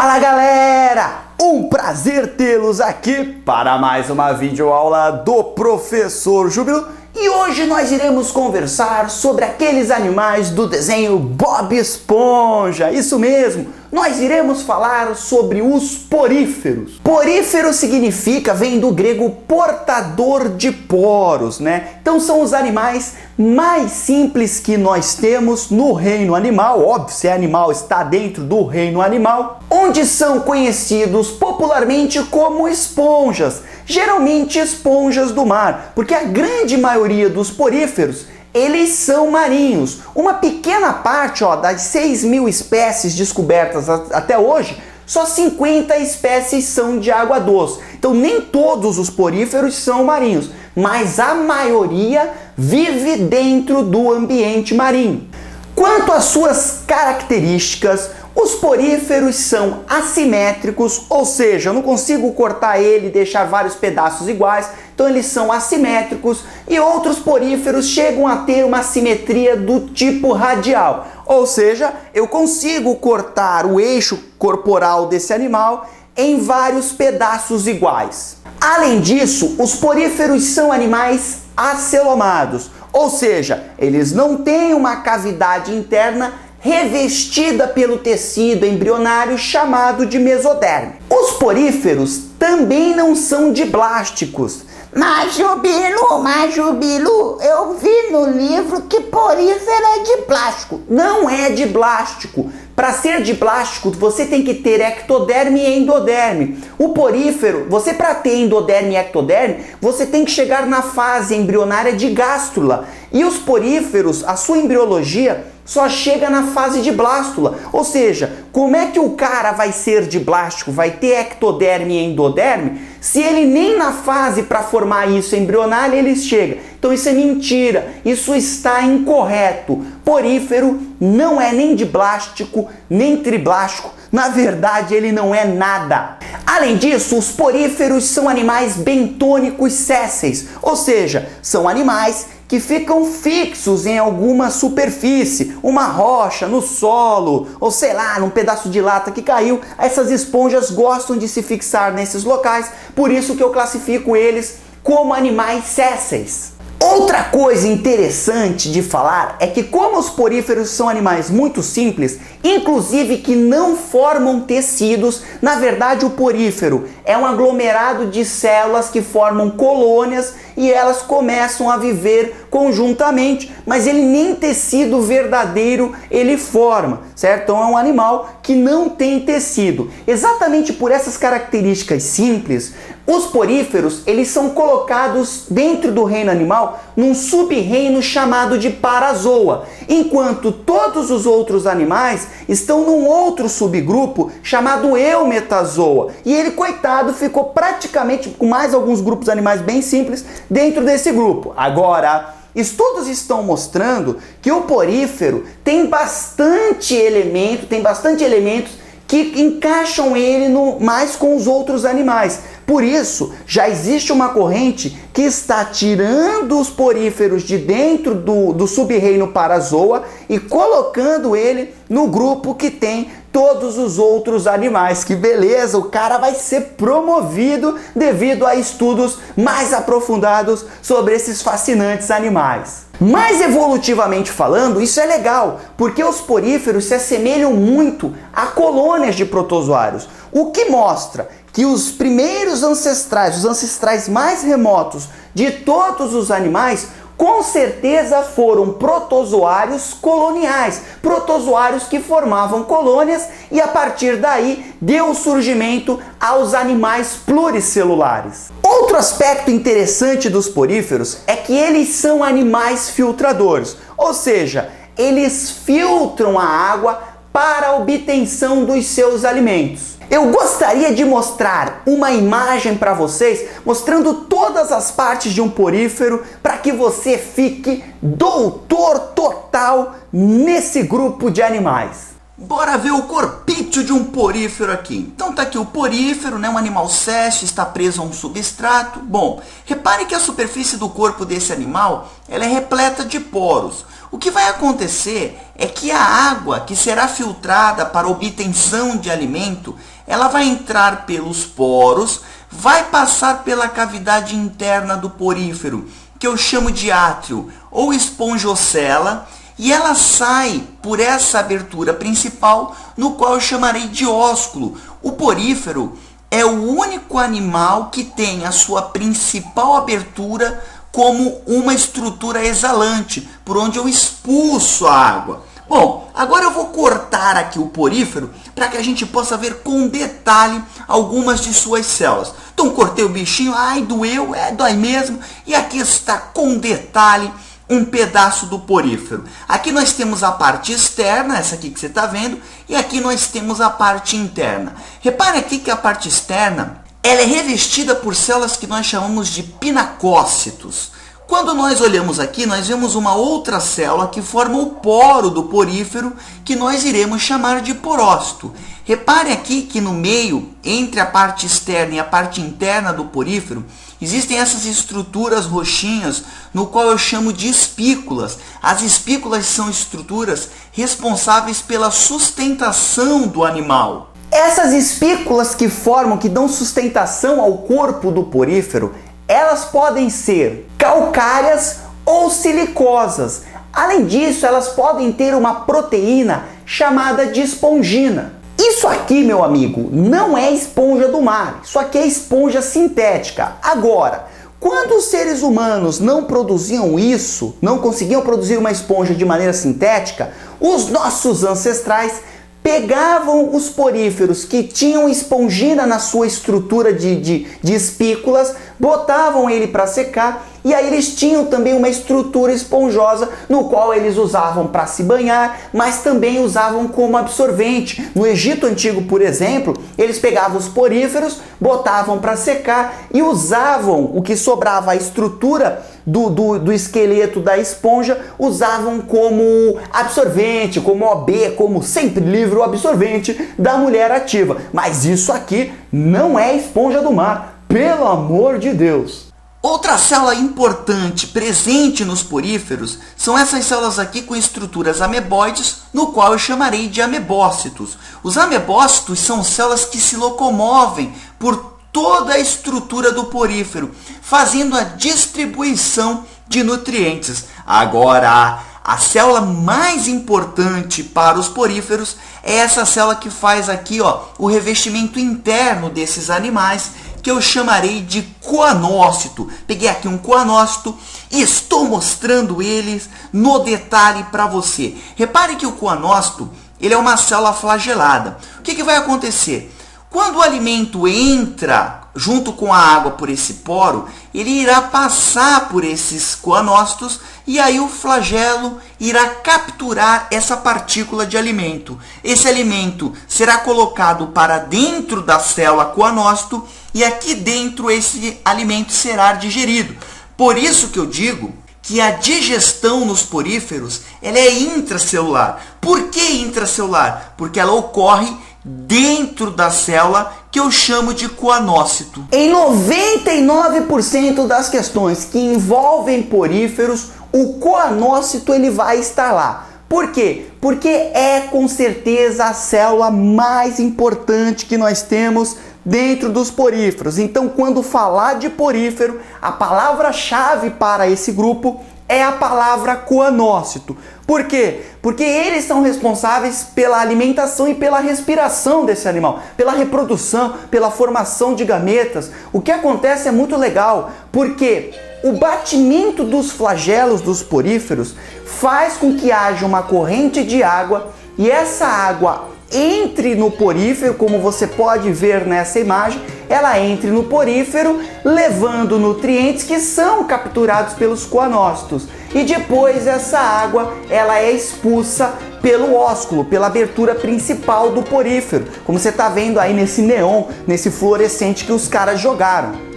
Fala galera, um prazer tê-los aqui para mais uma videoaula do Professor Júbilo e hoje nós iremos conversar sobre aqueles animais do desenho Bob Esponja, isso mesmo, nós iremos falar sobre os poríferos. Porífero significa, vem do grego portador de poros, né? Então são os animais mais simples que nós temos no reino animal, óbvio, se é animal está dentro do reino animal, onde são conhecidos popularmente como esponjas, geralmente esponjas do mar, porque a grande maioria dos poríferos eles são marinhos. Uma pequena parte das 6.000 espécies descobertas até hoje, só 50 espécies são de água doce. Então nem todos os poríferos são marinhos, mas a maioria vive dentro do ambiente marinho. Quanto às suas características, os poríferos são assimétricos, ou seja, eu não consigo cortar ele e deixar vários pedaços iguais, então eles são assimétricos, e outros poríferos chegam a ter uma simetria do tipo radial, ou seja, eu consigo cortar o eixo corporal desse animal em vários pedaços iguais. Além disso, os poríferos são animais acelomados, ou seja, eles não têm uma cavidade interna revestida pelo tecido embrionário chamado de mesoderme. Os poríferos também não são diblásticos. Mas Jubilo, eu vi no livro que porífero é de plástico. Não é de plástico. Para ser de plástico, você tem que ter ectoderme e endoderme. O porífero, você para ter endoderme e ectoderme, você tem que chegar na fase embrionária de gástrula. E os poríferos, a sua embriologia só chega na fase de blástula. Ou seja, como é que o cara vai ser de plástico, vai ter ectoderme e endoderme, se ele nem na fase para formar isso embrionária ele chega? Então isso é mentira, isso está incorreto. Porífero não é nem diblástico, nem triblástico. Na verdade, ele não é nada. Além disso, os poríferos são animais bentônicos sésseis, ou seja, são animais que ficam fixos em alguma superfície, uma rocha, no solo, ou sei lá, num pedaço de lata que caiu. Essas esponjas gostam de se fixar nesses locais, por isso que eu classifico eles como animais sésseis. Outra coisa interessante de falar é que como os poríferos são animais muito simples, inclusive que não formam tecidos, na verdade o porífero é um aglomerado de células que formam colônias e elas começam a viver conjuntamente, mas ele nem tecido verdadeiro ele forma, certo? Então é um animal que não tem tecido. Exatamente por essas características simples, os poríferos eles são colocados dentro do reino animal num sub-reino chamado de Parazoa, enquanto todos os outros animais estão num outro subgrupo chamado Eumetazoa. E ele, coitado, ficou praticamente com mais alguns grupos animais bem simples dentro desse grupo. Agora, estudos estão mostrando que o porífero tem bastante elementos que encaixam ele mais com os outros animais. Por isso, já existe uma corrente que está tirando os poríferos de dentro do sub-reino Parazoa e colocando ele no grupo que tem todos os outros animais. Que beleza, o cara vai ser promovido devido a estudos mais aprofundados sobre esses fascinantes animais. Mas evolutivamente falando, isso é legal, porque os poríferos se assemelham muito a colônias de protozoários, o que mostra que os primeiros ancestrais, os ancestrais mais remotos de todos os animais, com certeza foram protozoários coloniais, protozoários que formavam colônias e a partir daí deu surgimento aos animais pluricelulares. Outro aspecto interessante dos poríferos é que eles são animais filtradores, ou seja, eles filtram a água para a obtenção dos seus alimentos. Eu gostaria de mostrar uma imagem para vocês, mostrando todas as partes de um porífero, para que você fique doutor total nesse grupo de animais. Bora ver o corpício de um porífero aqui. Então tá aqui o porífero, né? Um animal séssil, está preso a um substrato. Bom, repare que a superfície do corpo desse animal ela é repleta de poros. O que vai acontecer é que a água que será filtrada para obtenção de alimento, ela vai entrar pelos poros, vai passar pela cavidade interna do porífero, que eu chamo de átrio ou esponjocela, e ela sai por essa abertura principal, no qual eu chamarei de ósculo. O porífero é o único animal que tem a sua principal abertura como uma estrutura exalante, por onde eu expulso a água. Bom, agora eu vou cortar aqui o porífero para que a gente possa ver com detalhe algumas de suas células. Então cortei o bichinho, ai, doeu, dói mesmo, e aqui está com detalhe um pedaço do porífero. Aqui nós temos a parte externa, essa aqui que você está vendo, e aqui nós temos a parte interna. Repare aqui que a parte externa, ela é revestida por células que nós chamamos de pinacócitos. Quando nós olhamos aqui, nós vemos uma outra célula que forma o poro do porífero, que nós iremos chamar de porócito. Repare aqui que no meio, entre a parte externa e a parte interna do porífero, existem essas estruturas roxinhas, no qual eu chamo de espículas. As espículas são estruturas responsáveis pela sustentação do animal. Essas espículas que dão sustentação ao corpo do porífero, elas podem ser calcárias ou silicosas. Além disso, elas podem ter uma proteína chamada de espongina. Isso aqui, meu amigo, não é esponja do mar. Isso aqui é esponja sintética. Agora, quando os seres humanos não produziam isso, não conseguiam produzir uma esponja de maneira sintética, os nossos ancestrais pegavam os poríferos que tinham espongina na sua estrutura de espículas, botavam ele para secar, e aí eles tinham também uma estrutura esponjosa no qual eles usavam para se banhar, mas também usavam como absorvente. No Egito Antigo, por exemplo, eles pegavam os poríferos, botavam para secar e usavam o que sobrava, a estrutura do esqueleto da esponja, usavam como absorvente, como OB, como sempre livre o absorvente da mulher ativa. Mas isso aqui não é esponja do mar, pelo amor de Deus! Outra célula importante presente nos poríferos são essas células aqui com estruturas ameboides, no qual eu chamarei de amebócitos. Os amebócitos são células que se locomovem por toda a estrutura do porífero, fazendo a distribuição de nutrientes. Agora, a célula mais importante para os poríferos é essa célula que faz aqui, o revestimento interno desses animais, que eu chamarei de coanócito. Peguei aqui um coanócito e estou mostrando eles no detalhe para você. Repare que o coanócito, ele é uma célula flagelada. O que vai acontecer? Quando o alimento entra junto com a água por esse poro, ele irá passar por esses coanócitos e aí o flagelo irá capturar essa partícula de alimento. Esse alimento será colocado para dentro da célula coanócito e aqui dentro esse alimento será digerido. Por isso que eu digo que a digestão nos poríferos ela é intracelular. Por que intracelular? Porque ela ocorre dentro da célula que eu chamo de coanócito. Em 99% das questões que envolvem poríferos, o coanócito ele vai estar lá. Por quê? Porque é com certeza a célula mais importante que nós temos dentro dos poríferos. Então, quando falar de porífero, a palavra-chave para esse grupo é a palavra coanócito. Por quê? Porque eles são responsáveis pela alimentação e pela respiração desse animal, pela reprodução, pela formação de gametas. O que acontece é muito legal, porque o batimento dos flagelos dos poríferos faz com que haja uma corrente de água e essa água entre no porífero, como você pode ver nessa imagem, ela entre no porífero levando nutrientes que são capturados pelos coanócitos. E depois essa água ela é expulsa pelo ósculo, pela abertura principal do porífero, como você está vendo aí nesse neon, nesse fluorescente que os caras jogaram.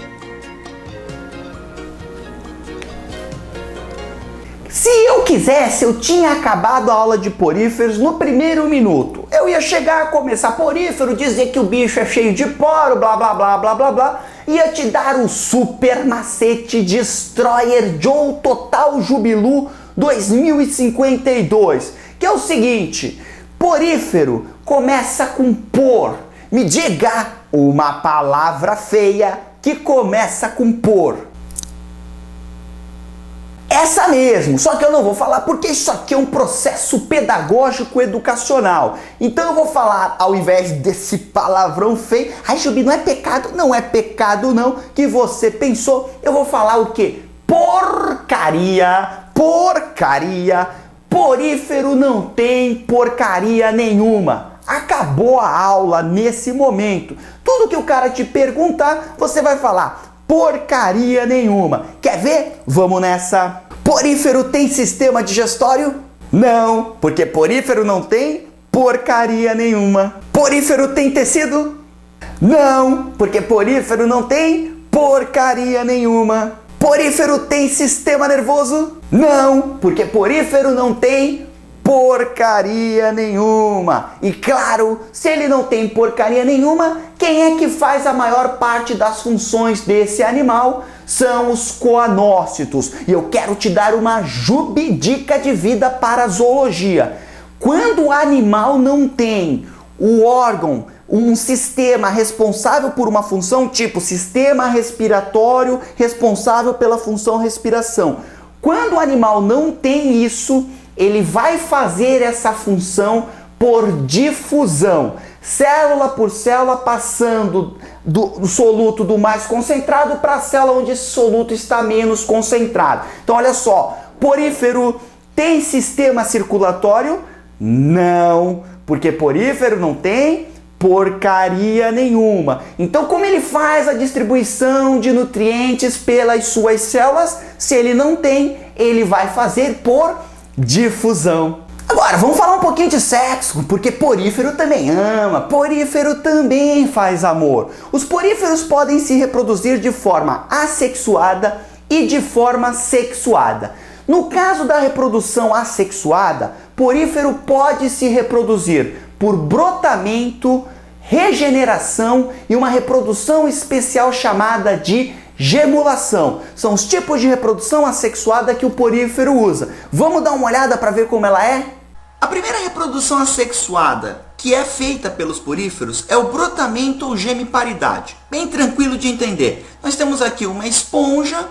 Se eu quisesse, eu tinha acabado a aula de poríferos no primeiro minuto. Eu ia chegar, começar porífero, dizer que o bicho é cheio de poro, blá blá blá blá blá blá, ia te dar o super macete Destroyer Joe Total Jubilu 2052, que é o seguinte: porífero começa com por, Me diga uma palavra feia que começa com por. Essa mesmo, só que eu não vou falar porque isso aqui é um processo pedagógico educacional. Então eu vou falar, ao invés desse palavrão feio, ai Jubi, não é pecado não, que você pensou, eu vou falar o quê? Porcaria, porífero não tem porcaria nenhuma. Acabou a aula nesse momento. Tudo que o cara te perguntar, você vai falar porcaria nenhuma. Quer ver? Vamos nessa. Porífero tem sistema digestório? Não, porque porífero não tem porcaria nenhuma. Porífero tem tecido? Não, porque porífero não tem porcaria nenhuma. Porífero tem sistema nervoso? Não, porque porífero não tem porcaria nenhuma. E claro, se ele não tem porcaria nenhuma, quem é que faz a maior parte das funções desse animal? São os coanócitos. E eu quero te dar uma dica de vida para a zoologia. Quando o animal não tem o órgão, um sistema responsável por uma função, tipo sistema respiratório responsável pela função respiração. Quando o animal não tem isso, ele vai fazer essa função por difusão, célula por célula, passando do soluto do mais concentrado para a célula onde esse soluto está menos concentrado. Então olha só, porífero tem sistema circulatório? Não, porque porífero não tem porcaria nenhuma. Então como ele faz a distribuição de nutrientes pelas suas células? Se ele não tem, ele vai fazer por difusão. Agora, vamos falar um pouquinho de sexo, porque porífero também ama, porífero também faz amor. Os poríferos podem se reproduzir de forma assexuada e de forma sexuada. No caso da reprodução assexuada, porífero pode se reproduzir por brotamento, regeneração e uma reprodução especial chamada de gemulação. São os tipos de reprodução assexuada que o porífero usa. Vamos dar uma olhada para ver como ela é? A primeira reprodução assexuada que é feita pelos poríferos é o brotamento ou gemiparidade. Bem tranquilo de entender. Nós temos aqui uma esponja,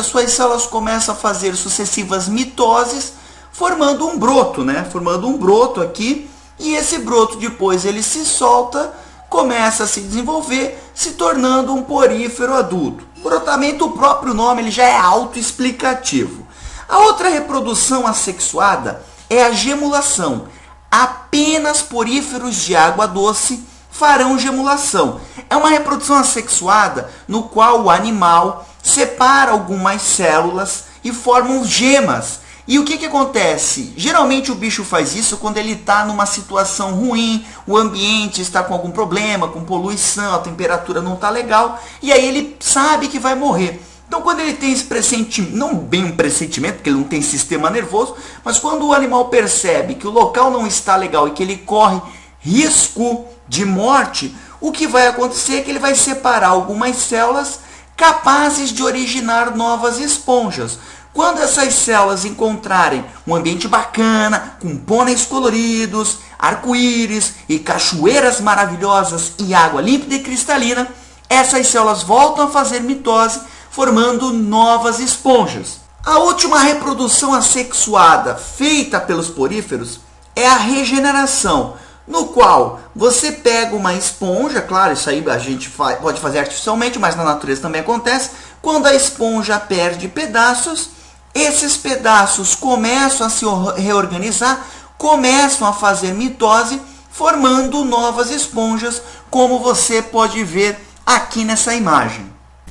suas células começam a fazer sucessivas mitoses, formando um broto, Formando um broto aqui, e esse broto depois ele se solta, começa a se desenvolver, se tornando um porífero adulto. Brotamento, o próprio nome, ele já é autoexplicativo. A outra reprodução assexuada é a gemulação. Apenas poríferos de água doce farão gemulação. É uma reprodução assexuada no qual o animal separa algumas células e formam gemas. E o que acontece? Geralmente o bicho faz isso quando ele está numa situação ruim, o ambiente está com algum problema, com poluição, a temperatura não está legal, e aí ele sabe que vai morrer. Então quando ele tem esse pressentimento, não bem um pressentimento, porque ele não tem sistema nervoso, mas quando o animal percebe que o local não está legal e que ele corre risco de morte, o que vai acontecer é que ele vai separar algumas células capazes de originar novas esponjas. Quando essas células encontrarem um ambiente bacana, com pôneis coloridos, arco-íris e cachoeiras maravilhosas e água límpida e cristalina, essas células voltam a fazer mitose, formando novas esponjas. A última reprodução assexuada feita pelos poríferos é a regeneração, no qual você pega uma esponja, claro, isso aí a gente pode fazer artificialmente, mas na natureza também acontece, quando a esponja perde pedaços, esses pedaços começam a se reorganizar, começam a fazer mitose, formando novas esponjas, como você pode ver aqui nessa imagem.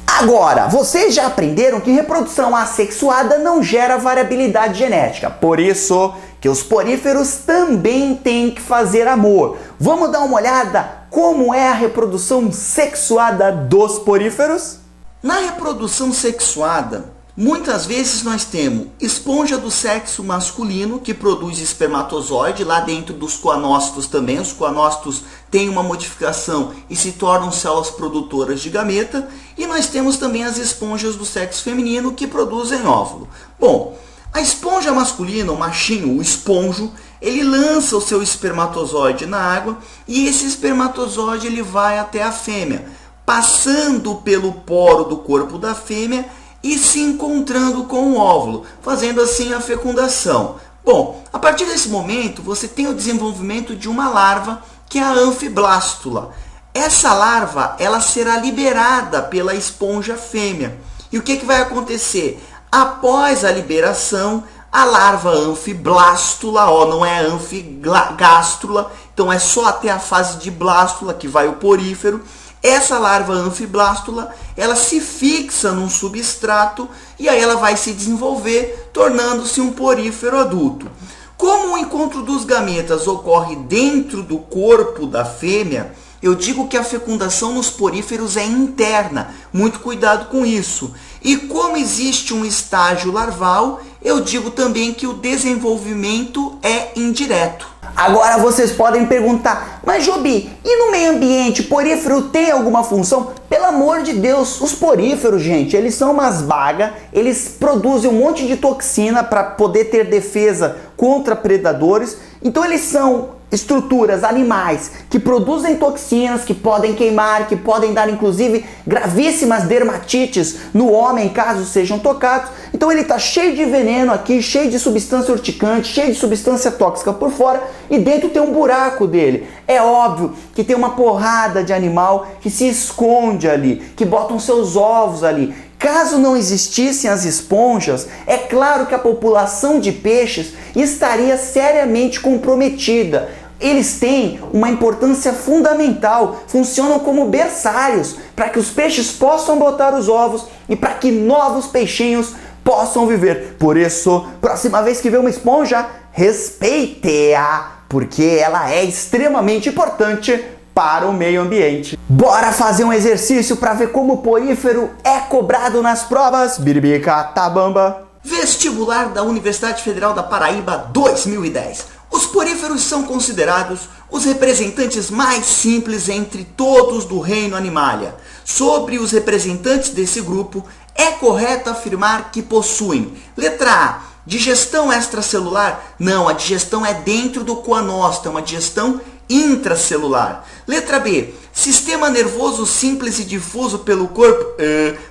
Agora, vocês já aprenderam que reprodução assexuada não gera variabilidade genética, por isso que os poríferos também têm que fazer amor. Vamos dar uma olhada como é a reprodução sexuada dos poríferos? Na reprodução sexuada, muitas vezes nós temos esponja do sexo masculino que produz espermatozoide, lá dentro dos coanócitos também. Os coanócitos têm uma modificação e se tornam células produtoras de gameta. E nós temos também as esponjas do sexo feminino que produzem óvulo. Bom, a esponja masculina, o machinho, o esponjo, ele lança o seu espermatozoide na água e esse espermatozoide ele vai até a fêmea, passando pelo poro do corpo da fêmea e se encontrando com o óvulo, fazendo assim a fecundação. Bom, a partir desse momento você tem o desenvolvimento de uma larva que é a anfiblástula. Essa larva ela será liberada pela esponja fêmea. E o que vai acontecer? Após a liberação, a larva anfiblástula, não é anfigástrula, então é só até a fase de blástula que vai o porífero. Essa larva anfiblástula, ela se fixa num substrato e aí ela vai se desenvolver, tornando-se um porífero adulto. Como o encontro dos gametas ocorre dentro do corpo da fêmea, eu digo que a fecundação nos poríferos é interna, muito cuidado com isso. E como existe um estágio larval, eu digo também que o desenvolvimento é indireto. Agora vocês podem perguntar, mas Jobi, e no meio ambiente, porífero tem alguma função? Pelo amor de Deus, os poríferos, gente, eles são umas bagas, eles produzem um monte de toxina para poder ter defesa contra predadores, então eles são estruturas, animais, que produzem toxinas, que podem queimar, que podem dar inclusive gravíssimas dermatites no homem, caso sejam tocados. Então ele está cheio de veneno aqui, cheio de substância urticante, cheio de substância tóxica por fora e dentro tem um buraco dele. É óbvio que tem uma porrada de animal que se esconde ali, que botam seus ovos ali. Caso não existissem as esponjas, é claro que a população de peixes estaria seriamente comprometida. Eles têm uma importância fundamental, funcionam como berçários para que os peixes possam botar os ovos e para que novos peixinhos possam viver. Por isso, próxima vez que vê uma esponja, respeite-a, porque ela é extremamente importante para o meio ambiente. Bora fazer um exercício para ver como o porífero é cobrado nas provas? Biribica, tabamba. Vestibular da Universidade Federal da Paraíba 2010. Os poríferos são considerados os representantes mais simples entre todos do reino Animalia. Sobre os representantes desse grupo, é correto afirmar que possuem: letra A, digestão extracelular? Não, a digestão é dentro do coanócito, é uma digestão intracelular. Letra B, sistema nervoso simples e difuso pelo corpo?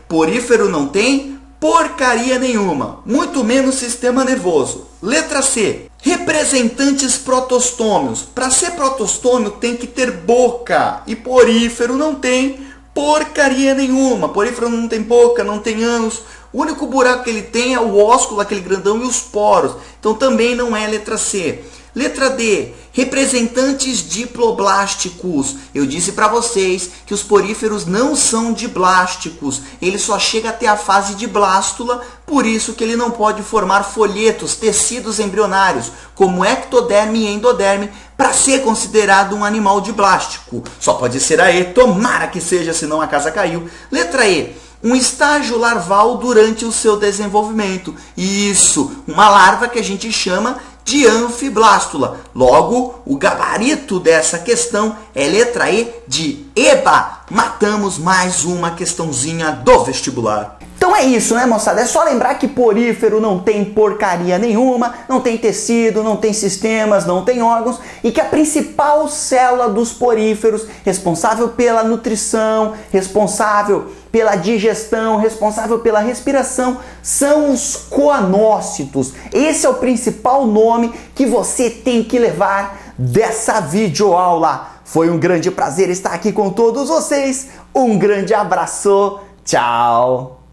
Porífero não tem porcaria nenhuma, muito menos sistema nervoso. Letra C, representantes protostômios. Para ser protostômio tem que ter boca e porífero não tem porcaria nenhuma. Porífero não tem boca, não tem ânus. O único buraco que ele tem é o ósculo, aquele grandão, e os poros. Então também não é letra C. Letra D, representantes diploblásticos. Eu disse para vocês que os poríferos não são diblásticos. Ele só chega até a fase de blástula, por isso que ele não pode formar folhetos, tecidos embrionários, como ectoderme e endoderme, para ser considerado um animal diblástico. Só pode ser a E, tomara que seja, senão a casa caiu. Letra E, um estágio larval durante o seu desenvolvimento. Isso, uma larva que a gente chama de anfiblástula. Logo, o gabarito dessa questão é letra E de EBA. Matamos mais uma questãozinha do vestibular. Então é isso, né, moçada? É só lembrar que porífero não tem porcaria nenhuma, não tem tecido, não tem sistemas, não tem órgãos, e que a principal célula dos poríferos, responsável pela nutrição, responsável pela digestão, responsável pela respiração, são os coanócitos. Esse é o principal nome que você tem que levar dessa videoaula. Foi um grande prazer estar aqui com todos vocês. Um grande abraço. Tchau.